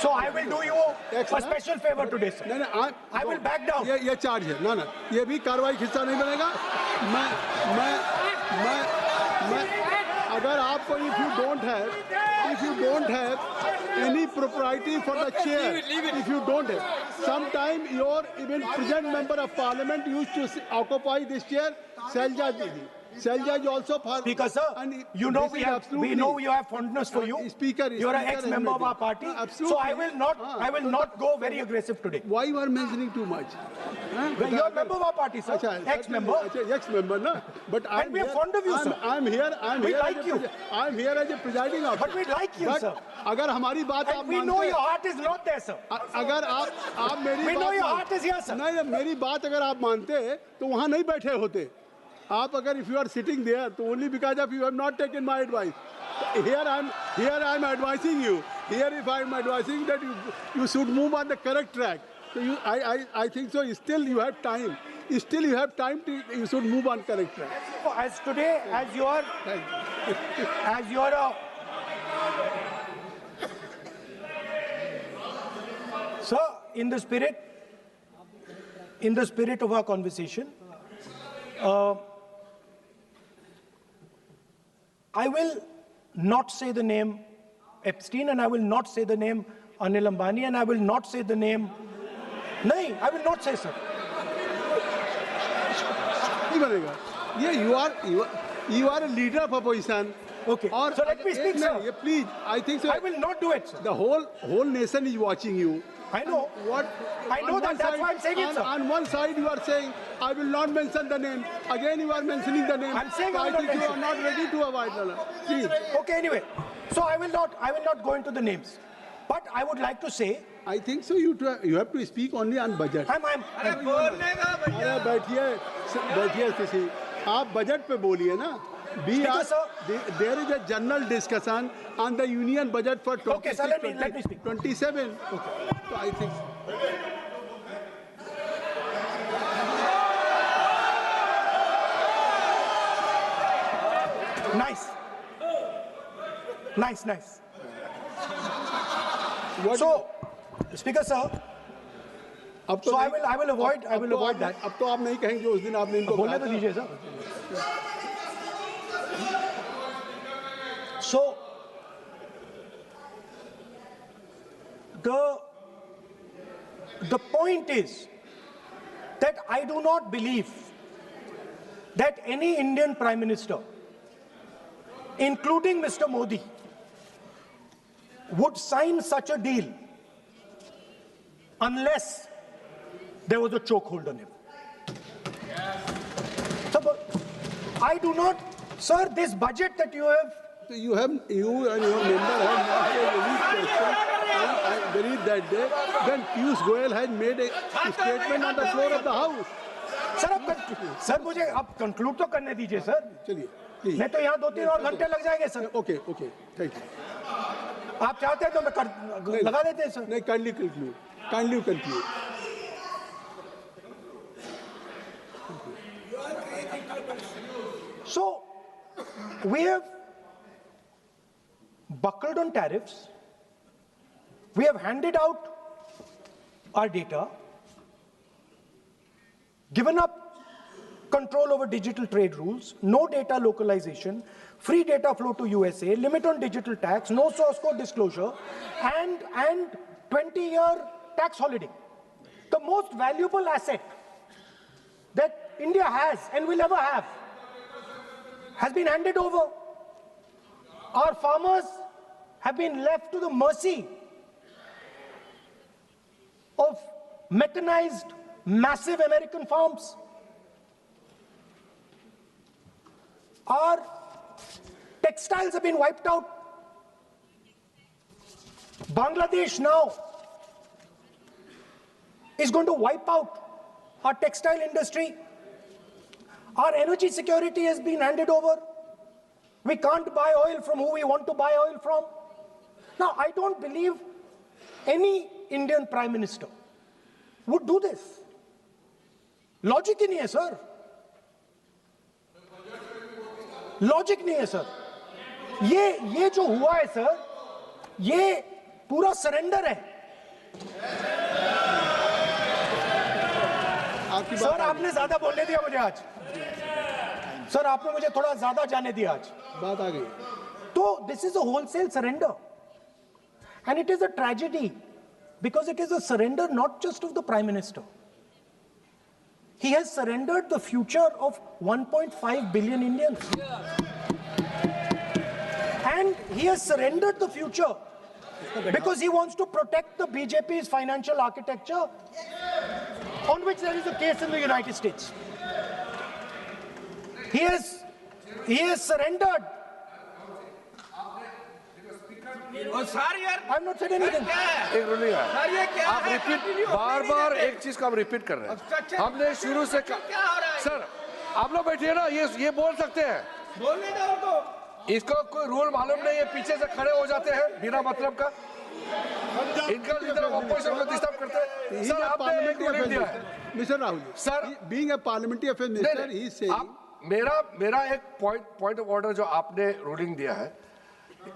So I will do you a special favor today, sir. नहीं I will back down. ये charge है ना ये भी कार्रवाई हिस्सा नहीं बनेगा मैं अगर आपको if you don't have any propriety for the chair if you don't have sometime your even present member of parliament used to occupy this chair Selja Didi Selja is also for Speaker, sir, and you know this is absolutely- we know you have fondness for you. Speaker, you are an Speaker ex-member of our party. Absolutely. So I will not go very aggressive today. why you are mentioning too much Well, you are a member of our party, sir. अच्छा, Ex-member. अच्छा, ex-member ना but And we are fond of you, sir. I'm here We as like a you. I'm here as a presiding officer But we like you, But sir. अगर हमारी बात आप And we मानते know हैं- your heart is not there, sir. अगर आप मेरी We बात know your मान- heart is here, sir. नहीं मेरी बात अगर आप मानते तो वहाँ नहीं बैठे होते आप अगर if you are sitting there तो only because of you have not taken my advice here I'm advising you here if I'm advising that you should move on the correct track so I think so still you have time to you should move on correct track As today, as you are Sir, in the spirit of our conversation, I will not say the name Epstein and I will not say the name Anil Ambani and I will not say the name. No, I will not say, sir. नहीं बनेगा ये you are a leader of opposition Okay. और So let me speak, एक sir. नहीं, ये please I think so I will not do it, sir. the whole nation is watching you I know. What? I know on that, one that's side- why I'm saying it, sir. On one side you are saying, I will not mention the name. Again you are mentioning the name. I'm saying so I will not think you mention. are not ready to avoid the Please. Okay, anyway. So I will not go into the names. But I would like to say, I think so you have to speak only on budget. I'm अरे बैठिए किसी आप budget पे बोलिए ना Speaker, sir. There is a general discussion on the union budget for 26, Okay, sir, let me speak. 27. Okay. So I think nice. what So, Speaker, sir, अब तो so I नहीं- will avoid that. अब तो आप नहीं कहेंगे उस दिन आपने इनको बोलने कहा तो था। दीजिए, sir. So, the point is that I do not believe that any Indian Prime Minister, including Mr. Modi, would sign such a deal unless there was a chokehold on him. So, but I do not, sir, this budget that you have. So you and your member have not made any question. I believe that day when Piyush Goyal had made a statement on the floor of the house. Sir मुझे अब conclude तो करने दीजिए sir चलिए please. नहीं तो यहाँ 2-3 और घंटे लग जाएंगे सर Okay, thank you. आप चाहते हैं तो मैं लगा देते हैं सर नहीं kindly conclude. Kindly conclude. So we have buckled on tariffs, we have handed out our data, given up control over digital trade rules, no data localization, free data flow to USA, limit on digital tax, no source code disclosure, and 20-year tax holiday. The most valuable asset that India has and will ever have has been handed over. Our farmers have been left to the mercy of mechanized, massive American farms. Our textiles have been wiped out. Bangladesh now is going to wipe out our textile industry. Our energy security has been handed over. We can't buy oil from who we want to buy oil from. Now, I don't believe any Indian Prime Minister would do this. Logic ही नहीं है sir. Logic नहीं है sir. ये जो हुआ है sir, ये पूरा surrender है. सर आपने ज्यादा बोलने दिया मुझे आज. सर आपने मुझे थोड़ा ज्यादा जाने दिया आज. बात आ गई. तो this is a wholesale surrender. And it is a tragedy because it is a surrender not just of the Prime Minister. He has surrendered the future of 1.5 billion Indians. And he has surrendered the future because he wants to protect the BJP's financial architecture, on which there is a case in the United States. He has surrendered. I've not said anything. एक ruling है. आप repeat बार-बार एक चीज को हम repeat कर रहे हैं. हमने शुरू से सर आप लोग बैठिए ना, ये बोल सकते हैं. बोलने दो उनको. इसको कोई रूल मालूम नहीं है, पीछे से खड़े हो जाते हैं बिना मतलब का. इनका लीडर ऑफ अपोजिशन को डिस्टर्ब करते हैं. सर आपने एक रूलिंग दिया है. Mister Rahul ji, sir being a parliamentary affair minister ही से मेरा एक पॉइंट ऑफ ऑर्डर जो आपने रूलिंग दिया है,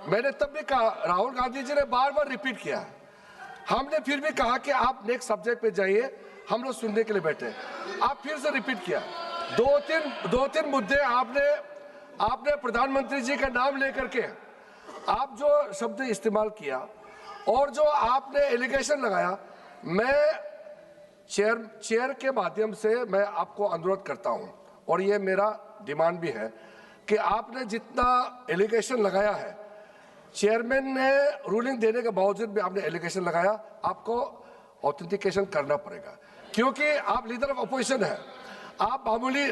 मैंने तब भी कहा, राहुल गांधी जी ने बार बार रिपीट किया. हमने फिर भी कहा कि आप नेक्स्ट सब्जेक्ट पे जाइए, हम लोग सुनने के लिए बैठे. आप फिर से रिपीट किया. दो तीन मुद्दे आपने प्रधानमंत्री जी का नाम लेकर के आप जो शब्द इस्तेमाल किया और जो आपने एलिगेशन लगाया, मैं चेयर के माध्यम से मैं आपको अनुरोध करता हूं और ये मेरा डिमांड भी है कि आपने जितना एलिगेशन लगाया है, चेयरमैन ने रूलिंग देने के बावजूद भी आपने एलिगेशन लगाया, आपको ऑथेंटिकेशन करना पड़ेगा, क्योंकि आप लीडर ऑफ अपोजिशन है. आप मामूली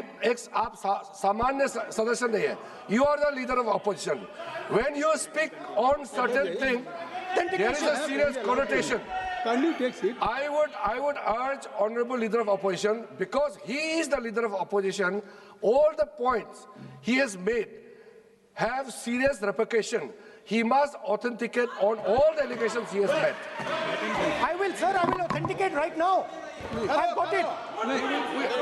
आप सामान्य सदस्य नहीं है. You are the leader of opposition. When you speak on certain thing, there is a serious connotation. kindly take it. I would urge honorable leader of opposition, because he is the leader of opposition, all the points he has made have serious repercussion. He must authenticate on all the allegations he has made. I will, sir. I will authenticate right now. I've got it.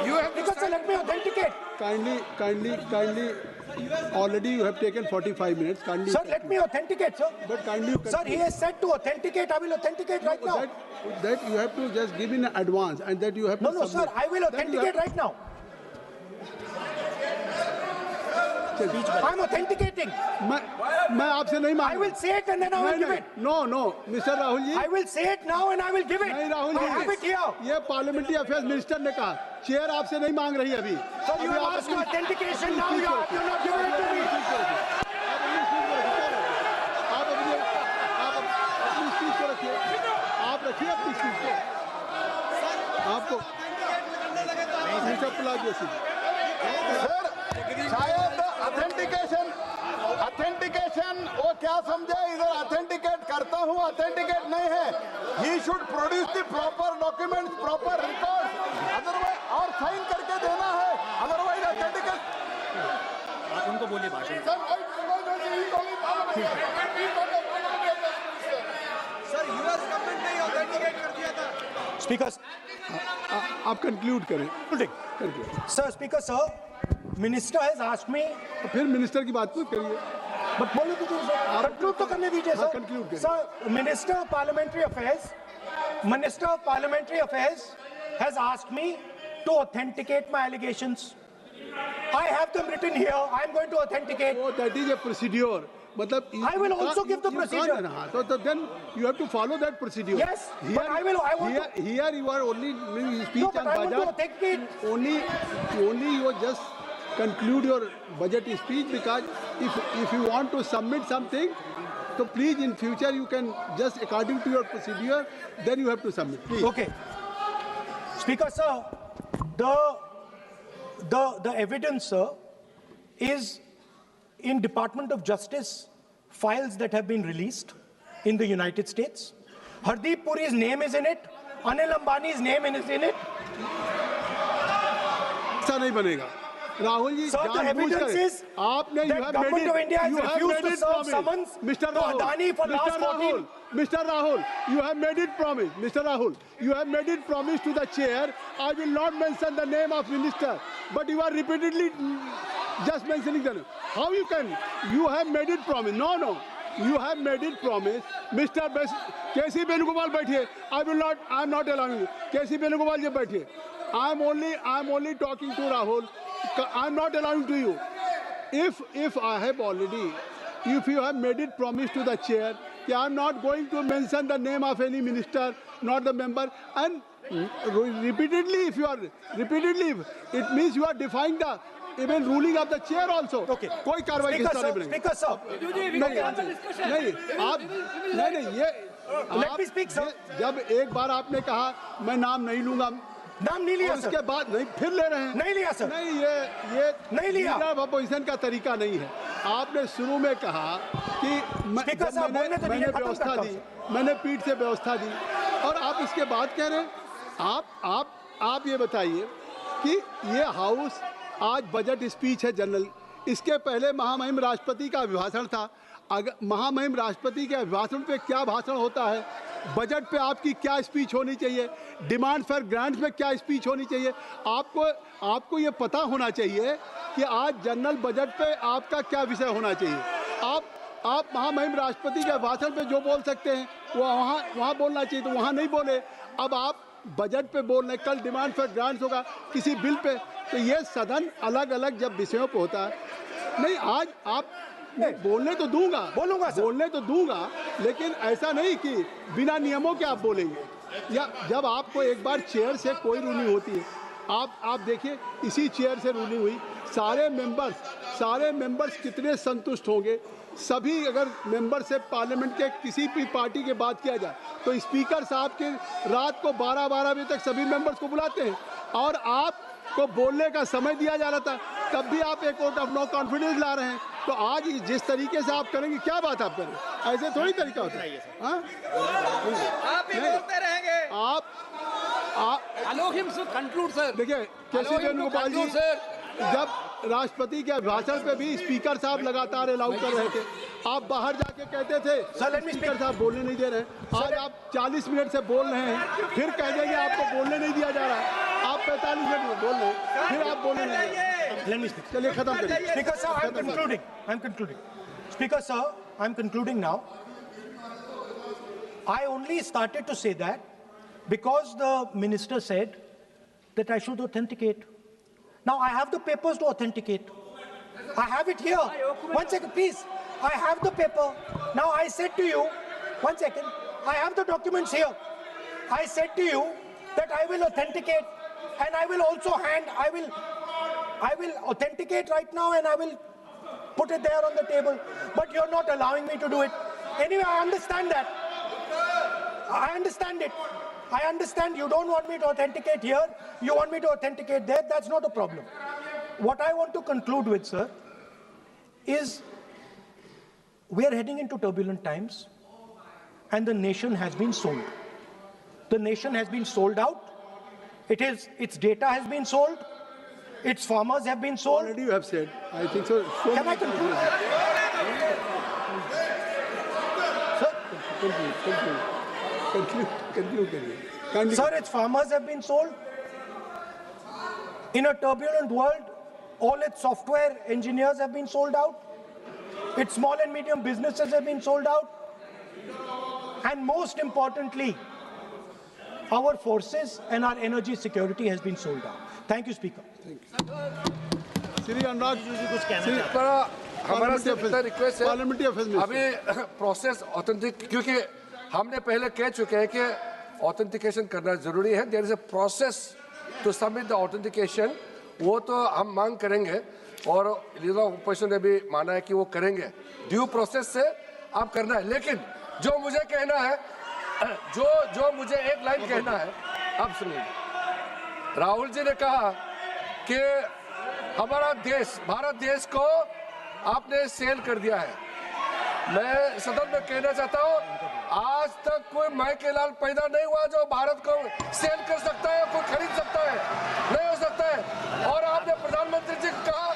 You have to Because let me authenticate. Kindly. Already you have taken 45 minutes. Kindly. Sir, let me authenticate, sir. But kindly you can. Sir, he has said to authenticate. I will authenticate right now. That you have to just give in advance, and that you have to. No, sir. I will authenticate right now. I'm authenticating. मैं आपसे नहीं मांग. I will say it and then I will give it. No, Mr. Rahul ji. I will say it now and I will give it. नहीं Rahul I have it ji, here. ये पार्लियामेंटी affairs minister ने कहा, chair आपसे नहीं मांग रही अभी. So you have asked for authentication now. You're not giving it to me. आप रखिए अपनी स्पीच को. आपको मिस्टर प्लाजो सिंह. शायद ऑथेंटिकेशन वो क्या समझे, इधर ऑथेंटिकेट करता हूँ, ऑथेंटिकेट नहीं है. He should produce the proper document, proper record, otherwise और साइन करके देना है, अदरवाइज ऑथेंटिकेट. आप उनको बोलिए भाषण. सर यूएस गवर्नमेंट ने ऑथेंटिकेट कर दिया था. Speaker, आप कंक्लूड करें. sir, Speaker, sir, Minister has asked me. फिर मिनिस्टर की बात मत करिए. But बोलो तो सर, conclude तो करने दीजिए हाँ, सर. conclude करिए. Sir, Minister of Parliamentary Affairs has asked me to authenticate my allegations. I have them written here. I am going to authenticate. Oh, that is a procedure. मतलब I will also give the procedure. So then you have to follow that procedure. Yes, but I want to. Here you are only doing speech No, but on I want to budget. authenticate. Only you just conclude your budget speech, because if you want to submit something, so please in future you can just according to your procedure, then you have to submit. Please. Okay. Speaker, sir, the evidence, sir, is in Department of Justice files that have been released in the United States. Hardeep Puri's name is in it. Anil Ambani's name is in it. ऐसा नहीं बनेगा Rahul ji Sir, the evidence is आपने that government of India has refused to serve summons Mr. to Adani for last 14. Mr. Rahul, you have made it promise. Mr. Rahul, you have made it promise to the chair. I will not mention the name of minister, but you are repeatedly just mentioning the name. How you can? You have made it promise. No. You have made it promise. Mr. K.C. Venugopal बैठिए. I am not allowing you. K.C. Venugopal जी बैठिए. I am only talking to Rahul. I am not allowing to you. If you have made it promise to the chair, I am not going to mention the name of any minister, not the member, and repeatedly, it means you are defying the even ruling of the chair also. Okay. कोई कार्रवाई किस तरह बनेगी? Speaker, sir. नहीं ये Let me speak, sir. जब एक बार आपने कहा मैं नाम नहीं लूंगा, नाम नहीं लिया, उसके sir. बाद नहीं फिर ले रहे हैं। नहीं लिया, sir. नहीं ये नहीं लिया। लीडर ऑफ अपोजिशन का तरीका नहीं है। आपने शुरू में कहा कि Speaker साहब, बोलने तो मैंने दीजिए, खत्म व्यवस्था करता दी, हूं, मैंने पीठ से व्यवस्था दी, और आप इसके बाद कह रहे हैं आप ये बताइए कि ये हाउस आज बजट स्पीच है जनरल, इसके पहले महामहिम राष्ट्रपति का अभिभाषण था। अगर महामहिम राष्ट्रपति के अभिभाषण पे क्या भाषण होता है, बजट पे आपकी क्या स्पीच होनी चाहिए, डिमांड फॉर ग्रांट्स में क्या स्पीच होनी चाहिए, आपको ये पता होना चाहिए कि आज जनरल बजट पे आपका क्या विषय होना चाहिए। आप महामहिम राष्ट्रपति के भाषण पे जो बोल सकते हैं वो वहाँ बोलना चाहिए, तो वहाँ नहीं बोले। अब आप बजट पे बोल रहे, कल डिमांड फॉर ग्रांट्स होगा किसी बिल पे, तो ये सदन अलग अलग जब विषयों पे होता है, नहीं आज आप बोलने तो दूंगा, बोलने तो दूंगा, लेकिन ऐसा नहीं कि बिना नियमों के आप बोलेंगे। या जब आपको एक बार चेयर से कोई रूलिंग होती है, आप देखिए इसी चेयर से रूलिंग हुई, सारे मेंबर्स कितने संतुष्ट होंगे। सभी अगर मेंबर से पार्लियामेंट के किसी भी पार्टी की बात किया जाए तो स्पीकर साहब के रात को 12 बजे तक सभी मेंबर्स को बुलाते हैं, और आपको बोलने का समय दिया जा रहा था, तब भी आप एक वोट ऑफ नो कॉन्फिडेंस ला रहे हैं। तो आज जिस तरीके से आप करेंगे, क्या बात आप करें, ऐसे थोड़ी तरीका होता है। आप ही बोलते रहेंगे। Allow him to conclude, sir. देखिए केसी वेणुगोपाल जी, जब राष्ट्रपति के अभिभाषण पे भी स्पीकर साहब लगातार अलाउ कर रहे थे, आप बाहर जाके कहते थे स्पीकर साहब बोलने नहीं दे रहे, आज आप 40 मिनट से बोल रहे हैं, फिर कह देंगे आपको बोलने नहीं दिया जा रहा है, आप 45 मिनट में बोल रहे हैं, फिर आप बोलने नहीं दे रहे। Let me speak. चलिए खत्म करिए। Speaker sir, I'm concluding. Speaker sir, I'm concluding now. I only started to say that because the minister said that I should authenticate. Now I have the papers to authenticate. I have it here. 1 second, please. I have the paper. Now I said to you, 1 second, I have the documents here. I said to you that I will authenticate, and I will also I will authenticate right now, and I will put it there on the table. But you're not allowing me to do it. Anyway, I understand that. I understand it. I understand you don't want me to authenticate here. You want me to authenticate there. That's not a problem. What I want to conclude with, sir, is we are heading into turbulent times, and the nation has been sold. The nation has been sold out. Its data has been sold. Its farmers have been sold. Already you have said. I think so. Can I conclude? Conclude. Sir, its farmers have been sold. In a turbulent world, all its software engineers have been sold out. Its small and medium businesses have been sold out. And most importantly, our forces and our energy security has been sold out. Thank you, Speaker. Shri Anurag हमारा सिर्फ इतना request है, parliamentary affairs में अभी process authentic, क्योंकि हमने पहले कह चुके हैं कि ऑथेंटिकेशन करना जरूरी है। There is a process to submit the authentication, वो तो हम मांग करेंगे, और लीडर ऑफ अपोजिशन ने भी माना है कि वो करेंगे। ड्यू प्रोसेस से आप करना है, लेकिन जो मुझे कहना है, जो मुझे एक लाइन कहना है, अब सुनिए। राहुल जी ने कहा कि हमारा देश, भारत देश को आपने सेल कर दिया है। मैं सदन में कहना चाहता हूं, आज तक कोई माइकेलाल पैदा नहीं हुआ जो भारत को सेल कर सकता है, कोई खरीद सकता है, नहीं हो सकता है। और आपने प्रधानमंत्री जी को कहा,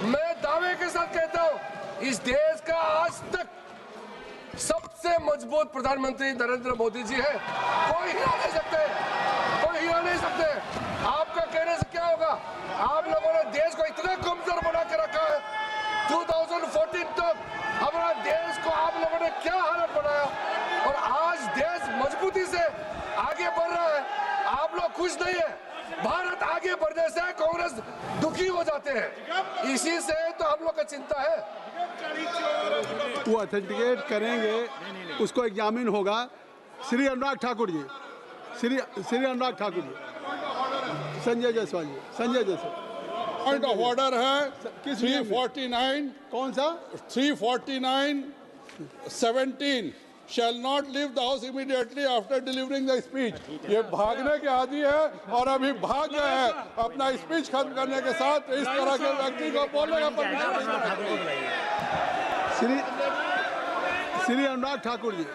मैं दावे के साथ कहता हूं, इस देश का आज तक सबसे मजबूत प्रधानमंत्री नरेंद्र मोदी जी है। कोई हिला नहीं सकते, कोई हिला नहीं सकते। आपका कहने से क्या होगा? आप लोगों ने देश को इतना कमजोर बना के रखा है। 2014 तक हमारा देश को आप लोगों ने क्या हालत बनाया, और आज देश मजबूती से आगे बढ़ रहा है। आप लोग खुश नहीं है। भारत आगे बढ़ने से कांग्रेस दुखी हो जाते हैं, इसी से तो हम लोग का चिंता है। वो ऑथेंटिकेट करेंगे, उसको एग्जामिन होगा। Shri Anurag Thakur ji, Shri Anurag Thakur ji, Sanjay Jaiswal ji, Sanjay Jaiswal. Point of order है किस 349, कौन सा? 349(17) shall not leave the house immediately after delivering the speech। ये भागने के आदि है और अभी भाग गए हैं अपना स्पीच खत्म करने के साथ। इस तरह के व्यक्ति को बोलने का परमिशन नहीं है। श्री अनुराग ठाकुर जी।